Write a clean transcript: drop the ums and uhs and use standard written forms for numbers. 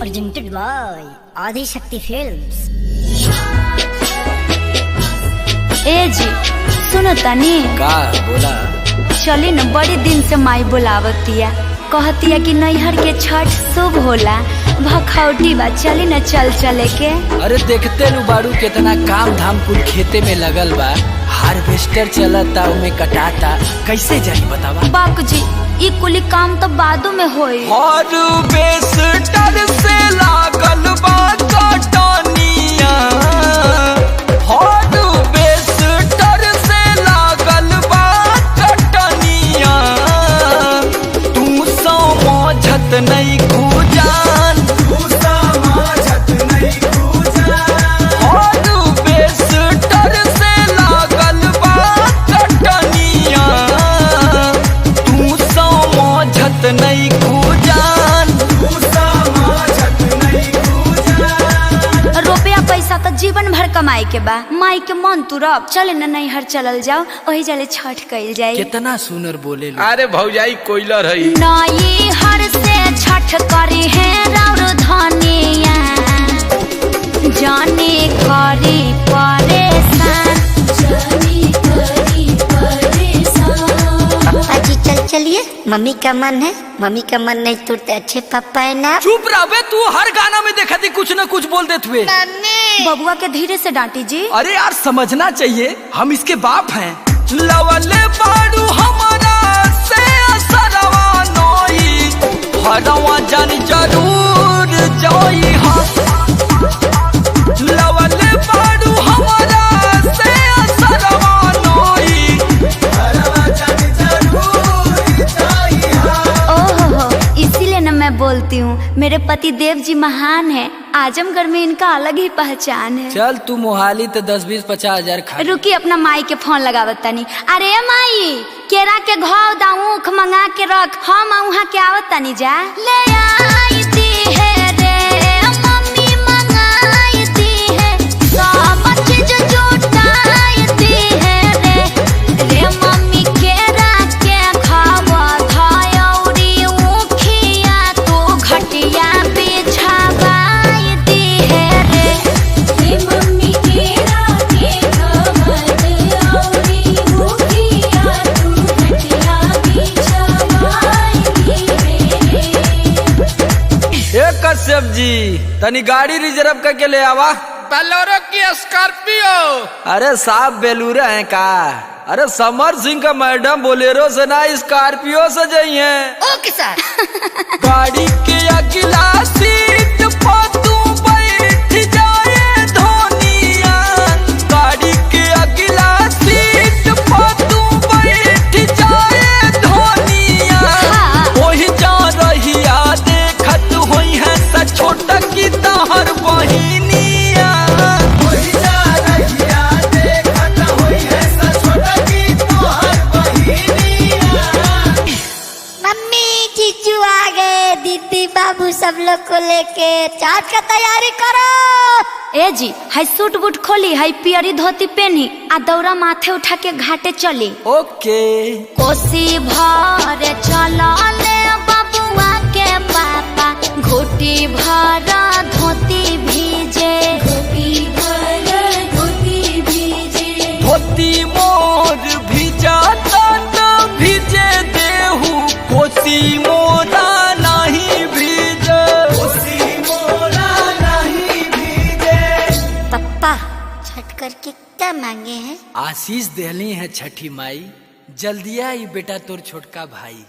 presented by Adi Shakti Films। ए जी सुनो तनी का बोला। चली न बड़ी दिन से माई बुलावतिया, कहतिया कि नैहर के छठ शुभ होला, भखौटी बा, चली न चले के। अरे देखते नु बाड़ू कितना काम धाम कुल खेते में लगल बा, हार्वेस्टर चलता उमे कटाता, कैसे जाई बतावा। बाकू जी ई कुली काम तो बादू में होई। हार्वेस्टर से लागल बा कटनिया, हार्वेस्टर से लागल बा कटनिया, तू समझत नहीं खूजान, तू समझत नहीं खूजान। हार्वेस्टर से लागल बा कटनिया, तू समझत नहीं खूजान, तू समझत नहीं खूजान। रुपया पैसा तो जीवन भर कमाए के बा, माई के मन तुरब। चले न नैहर चलल जाओ, वही जले छठ कइल जाए। कितना सुनर बोले। अरे भौजाई कोयलर है। नैहर से छठ करी है राउर धनिया, जाने करी परेशान, जाने करी परेशान। पापा जी चलिए, मम्मी का मन है, मम्मी का मन नहीं टूटते अच्छे पापा है ना। चुप रह बे, तू हर गाना में देखा थी कुछ न कुछ बोल देते हुए। बबुआ के धीरे से डांटी जी। अरे यार समझना चाहिए, हम इसके बाप हैं। लवले बाड़ू हमारा से असरवा नोई, हरवा जानी जरूर जोई हा। लवले बाड़ू हमारा से असरवा नोई, हरवा जानी जरूर जोई हा। ओहो, इसीलिए न मैं बोलती हूँ मेरे पति देव जी महान है, आजमगढ़ में इनका अलग ही पहचान है। चल तू मोहाली तो 10, 20, 50 हजार खा। रुकी अपना माई के फोन लगावत तनी। अरे माई केरा के घाव दाऊख मंगा के रख, हम वहाँ के आवत तनी जा। ले आई दी है रे मम्मी, मंगाई दी है, सब चीज जुटाई दी है रे मम्मी। केरा के घाव धयौरी उखिया तू घटिया बिछावाई दी है रे मम्मी। केरा के घाव धयौरी उखिया तू घटिया बिछावाई दी है रे। एक कश्यप जी तनी गाड़ी रिजर्व करके ले आवा। बोलेरो की स्कॉर्पियो। अरे साहब बेलूरा है का। अरे समर सिंह का मैडम बोलेरो से ना स्कॉर्पियो से जाइए। ओके सर। गाड़ी के अगला सीट पर तू बैठ जाए धोनिया, गाड़ी के अगला सीट पर तू बैठ जाए धोनिया। वही जा रहिया देखत होई है सा छोटा की तहर बहिनिया, वही जा रहिया देखत होई है सा छोटा की तहर बहिनिया। मम्मी जीजू आ गए, दीदी बाबू सब लोग को लेके छठ का तैयारी करो। ए जी हाई सूट बूट खोली, हाई पियरी धोती पहनी, आ दौरा माथे उठा के घाटे चली। ओके कोसी भर चलले बबुआ के पापा, घोटी भर धोती भीजे, घोटी भर धोती भीजे। धोती मोर भिजाता तो भिजे देहू, कोसी मोरा नहीं भीजे, कोसी मोरा नहीं भीजे। पापा छठ करके क्या मांगे हैं? आशीष देहली है छठी माई, जल्दी आई बेटा तोर छोटका भाई।